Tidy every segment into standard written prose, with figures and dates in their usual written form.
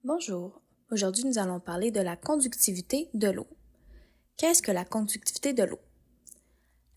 Bonjour, aujourd'hui nous allons parler de la conductivité de l'eau. Qu'est-ce que la conductivité de l'eau?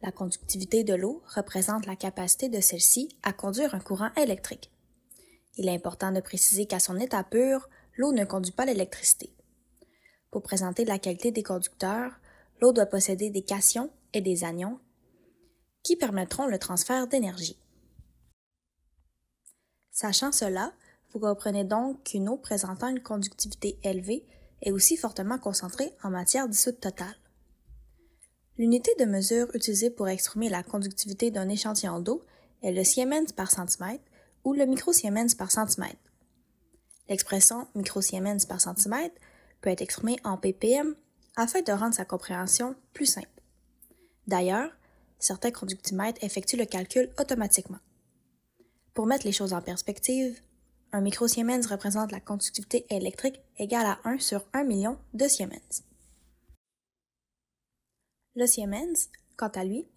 La conductivité de l'eau représente la capacité de celle-ci à conduire un courant électrique. Il est important de préciser qu'à son état pur, l'eau ne conduit pas l'électricité. Pour présenter la qualité des conducteurs, l'eau doit posséder des cations et des anions qui permettront le transfert d'énergie. Sachant cela, vous comprenez donc qu'une eau présentant une conductivité élevée est aussi fortement concentrée en matière dissoute totale. L'unité de mesure utilisée pour exprimer la conductivité d'un échantillon d'eau est le Siemens par centimètre ou le microsiemens par centimètre. L'expression microsiemens par centimètre peut être exprimée en ppm afin de rendre sa compréhension plus simple. D'ailleurs, certains conductimètres effectuent le calcul automatiquement. Pour mettre les choses en perspective, un microsiemens représente la conductivité électrique égale à 1 sur 1 million de siemens. Le siemens, quant à lui,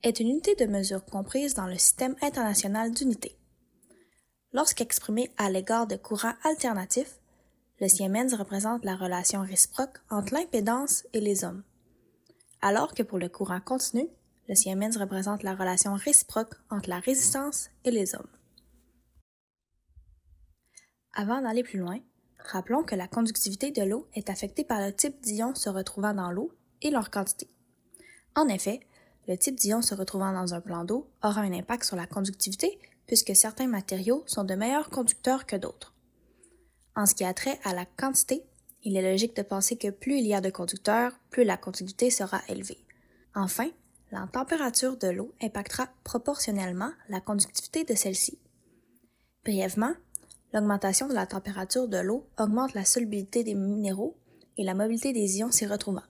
est une unité de mesure comprise dans le système international d'unités. Lorsqu'exprimé à l'égard de courants alternatifs, le siemens représente la relation réciproque entre l'impédance et les ohms, alors que pour le courant continu, le siemens représente la relation réciproque entre la résistance et les ohms. Avant d'aller plus loin, rappelons que la conductivité de l'eau est affectée par le type d'ions se retrouvant dans l'eau et leur quantité. En effet, le type d'ion se retrouvant dans un plan d'eau aura un impact sur la conductivité puisque certains matériaux sont de meilleurs conducteurs que d'autres. En ce qui a trait à la quantité, il est logique de penser que plus il y a de conducteurs, plus la conductivité sera élevée. Enfin, la température de l'eau impactera proportionnellement la conductivité de celle-ci. Brièvement, l'augmentation de la température de l'eau augmente la solubilité des minéraux et la mobilité des ions s'y retrouvant.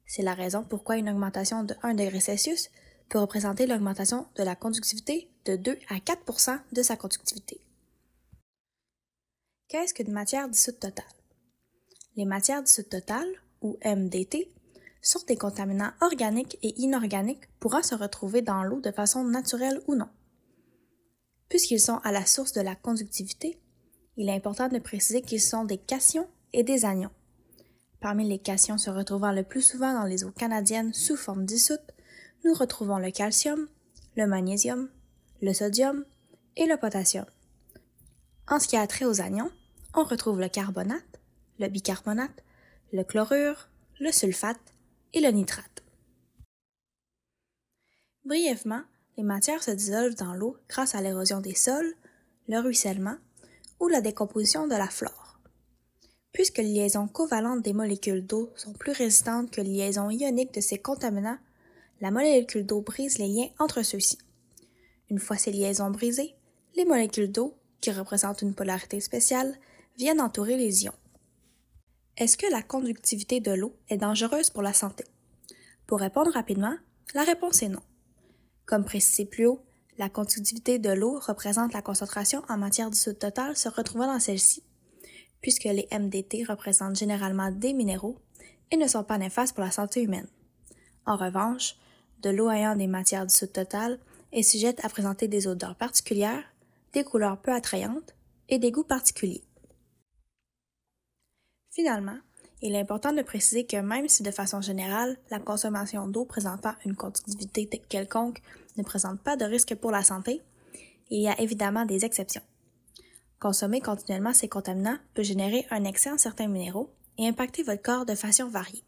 C'est la raison pourquoi une augmentation de 1 degré Celsius peut représenter l'augmentation de la conductivité de 2 à 4 % de sa conductivité. Qu'est-ce qu'une matière dissoute totale? Les matières dissoutes totales, ou MDT, sont des contaminants organiques et inorganiques pouvant se retrouver dans l'eau de façon naturelle ou non. Puisqu'ils sont à la source de la conductivité, il est important de préciser qu'ils sont des cations et des anions. Parmi les cations se retrouvant le plus souvent dans les eaux canadiennes sous forme dissoute, nous retrouvons le calcium, le magnésium, le sodium et le potassium. En ce qui a trait aux anions, on retrouve le carbonate, le bicarbonate, le chlorure, le sulfate et le nitrate. Brièvement, les matières se dissolvent dans l'eau grâce à l'érosion des sols, le ruissellement ou la décomposition de la flore. Puisque les liaisons covalentes des molécules d'eau sont plus résistantes que les liaisons ioniques de ces contaminants, la molécule d'eau brise les liens entre ceux-ci. Une fois ces liaisons brisées, les molécules d'eau, qui représentent une polarité spéciale, viennent entourer les ions. Est-ce que la conductivité de l'eau est dangereuse pour la santé? Pour répondre rapidement, la réponse est non. Comme précisé plus haut, la conductivité de l'eau représente la concentration en matière dissoute totale se retrouvant dans celle-ci, puisque les MDT représentent généralement des minéraux et ne sont pas néfastes pour la santé humaine. En revanche, de l'eau ayant des matières dissoutes totales est sujette à présenter des odeurs particulières, des couleurs peu attrayantes et des goûts particuliers. Finalement, il est important de préciser que même si de façon générale, la consommation d'eau présentant une conductivité quelconque ne présente pas de risque pour la santé, il y a évidemment des exceptions. Consommer continuellement ces contaminants peut générer un excès en certains minéraux et impacter votre corps de façon variée.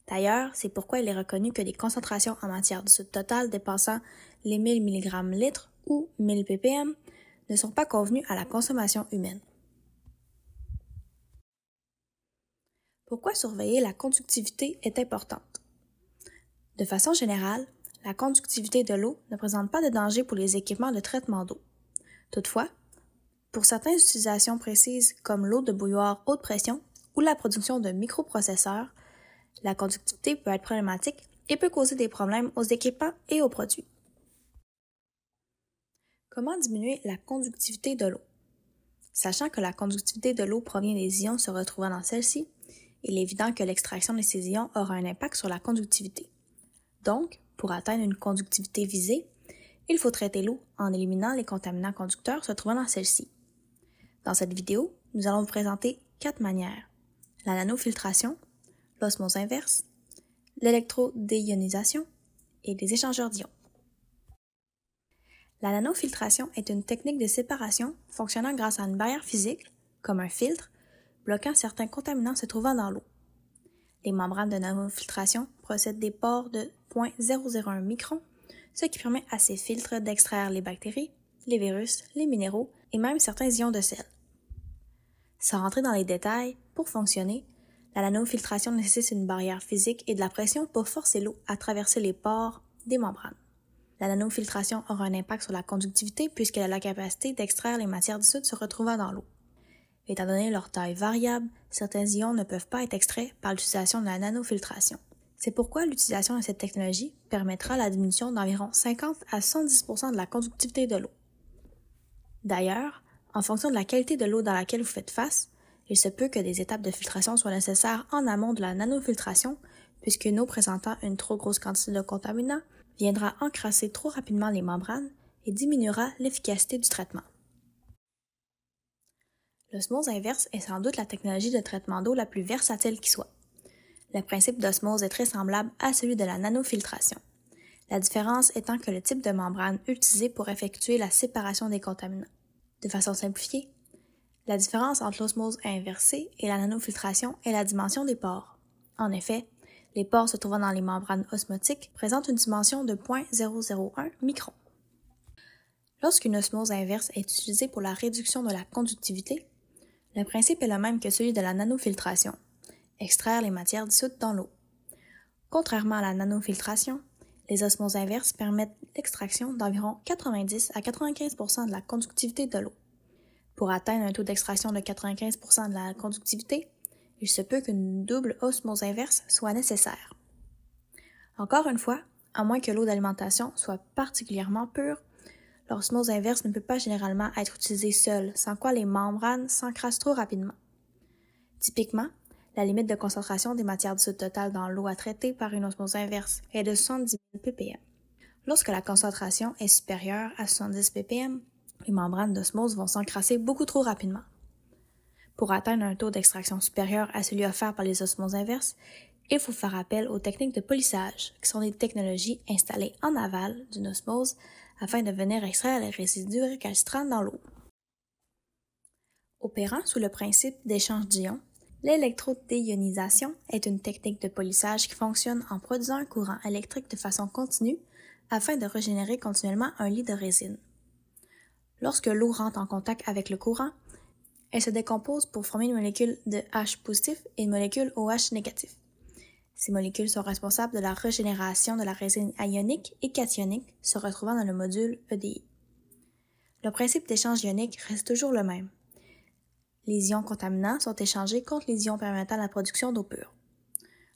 D'ailleurs, c'est pourquoi il est reconnu que des concentrations en matière dissoute totale dépassant les 1000 mg/L ou 1000 ppm ne sont pas convenues à la consommation humaine. Pourquoi surveiller la conductivité est importante? De façon générale, la conductivité de l'eau ne présente pas de danger pour les équipements de traitement d'eau. Toutefois, pour certaines utilisations précises comme l'eau de bouilloire haute pression ou la production de microprocesseurs, la conductivité peut être problématique et peut causer des problèmes aux équipements et aux produits. Comment diminuer la conductivité de l'eau? Sachant que la conductivité de l'eau provient des ions se retrouvant dans celle-ci, il est évident que l'extraction de ces ions aura un impact sur la conductivité. Donc, pour atteindre une conductivité visée, il faut traiter l'eau en éliminant les contaminants conducteurs se trouvant dans celle-ci. Dans cette vidéo, nous allons vous présenter 4 manières: la nanofiltration, l'osmose inverse, l'électrodéionisation et les échangeurs d'ions. La nanofiltration est une technique de séparation fonctionnant grâce à une barrière physique, comme un filtre, bloquant certains contaminants se trouvant dans l'eau. Les membranes de nanofiltration possèdent des pores de 0,001 micron, ce qui permet à ces filtres d'extraire les bactéries, les virus, les minéraux et même certains ions de sel. Sans rentrer dans les détails, pour fonctionner, la nanofiltration nécessite une barrière physique et de la pression pour forcer l'eau à traverser les pores des membranes. La nanofiltration aura un impact sur la conductivité puisqu'elle a la capacité d'extraire les matières dissoutes se retrouvant dans l'eau. Étant donné leur taille variable, certains ions ne peuvent pas être extraits par l'utilisation de la nanofiltration. C'est pourquoi l'utilisation de cette technologie permettra la diminution d'environ 50 à 70% de la conductivité de l'eau. D'ailleurs, en fonction de la qualité de l'eau dans laquelle vous faites face, il se peut que des étapes de filtration soient nécessaires en amont de la nanofiltration, puisqu'une eau présentant une trop grosse quantité de contaminants viendra encrasser trop rapidement les membranes et diminuera l'efficacité du traitement. L'osmose inverse est sans doute la technologie de traitement d'eau la plus versatile qui soit. Le principe d'osmose est très semblable à celui de la nanofiltration. La différence étant que le type de membrane utilisé pour effectuer la séparation des contaminants. De façon simplifiée, la différence entre l'osmose inversée et la nanofiltration est la dimension des pores. En effet, les pores se trouvant dans les membranes osmotiques présentent une dimension de 0,001 micron. Lorsqu'une osmose inverse est utilisée pour la réduction de la conductivité, le principe est le même que celui de la nanofiltration, extraire les matières dissoutes dans l'eau. Contrairement à la nanofiltration, les osmoses inverses permettent l'extraction d'environ 90 à 95% de la conductivité de l'eau. Pour atteindre un taux d'extraction de 95% de la conductivité, il se peut qu'une double osmose inverse soit nécessaire. Encore une fois, à moins que l'eau d'alimentation soit particulièrement pure, l'osmose inverse ne peut pas généralement être utilisée seule, sans quoi les membranes s'encrassent trop rapidement. Typiquement, la limite de concentration des matières dissoutes totales dans l'eau à traiter par une osmose inverse est de 70 000 ppm. Lorsque la concentration est supérieure à 70 ppm, les membranes d'osmose vont s'encrasser beaucoup trop rapidement. Pour atteindre un taux d'extraction supérieur à celui offert par les osmoses inverses, il faut faire appel aux techniques de polissage, qui sont des technologies installées en aval d'une osmose afin de venir extraire les résidus récalcitrants dans l'eau. Opérant sous le principe d'échange d'ions, l'électrodéionisation est une technique de polissage qui fonctionne en produisant un courant électrique de façon continue afin de régénérer continuellement un lit de résine. Lorsque l'eau rentre en contact avec le courant, elle se décompose pour former une molécule de H positif et une molécule OH négatif. Ces molécules sont responsables de la régénération de la résine ionique et cationique se retrouvant dans le module EDI. Le principe d'échange ionique reste toujours le même. Les ions contaminants sont échangés contre les ions permettant la production d'eau pure.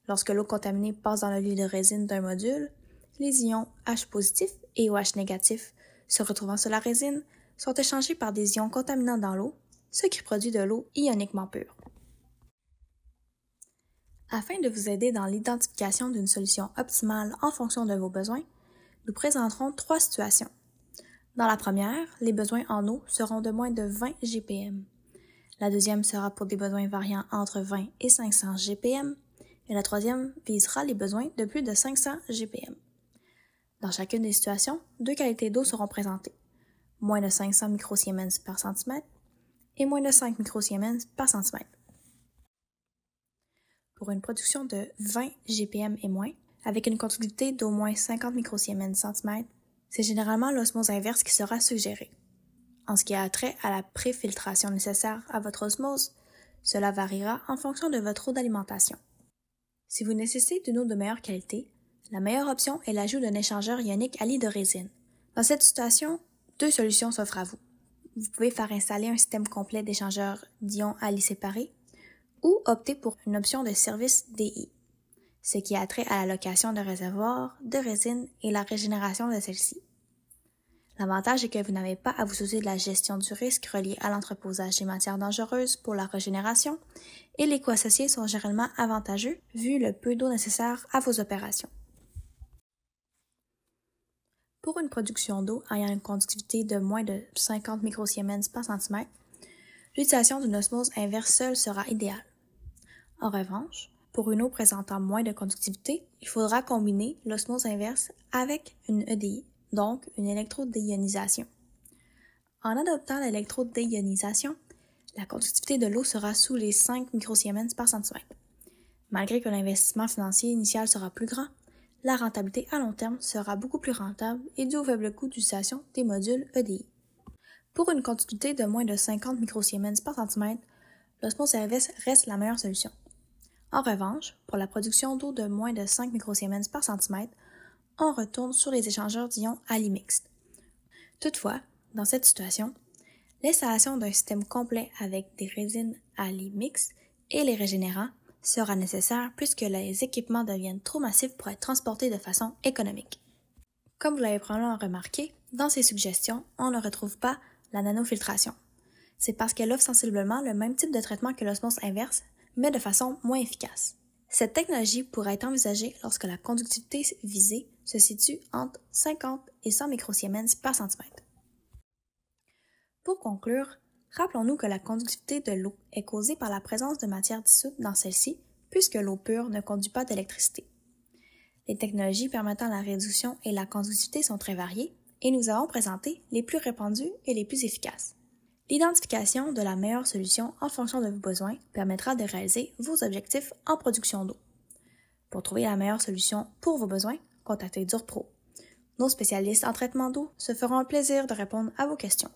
Lorsque l'eau contaminée passe dans le lit de résine d'un module, les ions H positif et OH négatif se retrouvant sur la résine sont échangés par des ions contaminants dans l'eau, ce qui produit de l'eau ioniquement pure. Afin de vous aider dans l'identification d'une solution optimale en fonction de vos besoins, nous présenterons 3 situations. Dans la première, les besoins en eau seront de moins de 20 GPM. La deuxième sera pour des besoins variant entre 20 et 500 GPM, et la troisième visera les besoins de plus de 500 GPM. Dans chacune des situations, 2 qualités d'eau seront présentées, moins de 500 microsiemens par centimètre et moins de 5 microsiemens par centimètre. Pour une production de 20 GPM et moins, avec une conductivité d'au moins 50 microsiemens centimètre, c'est généralement l'osmose inverse qui sera suggérée. En ce qui a trait à la préfiltration nécessaire à votre osmose, cela variera en fonction de votre eau d'alimentation. Si vous nécessitez d'une eau de meilleure qualité, la meilleure option est l'ajout d'un échangeur ionique à lit de résine. Dans cette situation, 2 solutions s'offrent à vous. Vous pouvez faire installer un système complet d'échangeurs d'ions à lit séparés ou opter pour une option de service DI, ce qui a trait à la location de réservoirs, de résine et la régénération de celle-ci. L'avantage est que vous n'avez pas à vous soucier de la gestion du risque relié à l'entreposage des matières dangereuses pour la régénération et les coûts associés sont généralement avantageux vu le peu d'eau nécessaire à vos opérations. Pour une production d'eau ayant une conductivité de moins de 50 microsiemens par centimètre, l'utilisation d'une osmose inverse seule sera idéale. En revanche, pour une eau présentant moins de conductivité, il faudra combiner l'osmose inverse avec une EDI, donc une électrodéionisation. En adoptant l'électrodéionisation, la conductivité de l'eau sera sous les 5 microsiemens par centimètre. Malgré que l'investissement financier initial sera plus grand, la rentabilité à long terme sera beaucoup plus rentable et due au faible coût d'utilisation des modules EDI. Pour une conductivité de moins de 50 microsiemens par centimètre, l'osmose inverse reste la meilleure solution. En revanche, pour la production d'eau de moins de 5 microsiemens par centimètre, on retourne sur les échangeurs d'ions Ali mixtes. Toutefois, dans cette situation, l'installation d'un système complet avec des résines Ali mixtes et les régénérants sera nécessaire puisque les équipements deviennent trop massifs pour être transportés de façon économique. Comme vous l'avez probablement remarqué, dans ces suggestions, on ne retrouve pas la nanofiltration. C'est parce qu'elle offre sensiblement le même type de traitement que l'osmose inverse, mais de façon moins efficace. Cette technologie pourrait être envisagée lorsque la conductivité visée se situe entre 50 et 100 microsiemens par centimètre. Pour conclure, rappelons-nous que la conductivité de l'eau est causée par la présence de matière dissoute dans celle-ci, puisque l'eau pure ne conduit pas d'électricité. Les technologies permettant la réduction et la conductivité sont très variées, et nous avons présenté les plus répandues et les plus efficaces. L'identification de la meilleure solution en fonction de vos besoins permettra de réaliser vos objectifs en production d'eau. Pour trouver la meilleure solution pour vos besoins, contactez DurPro. Nos spécialistes en traitement d'eau se feront un plaisir de répondre à vos questions.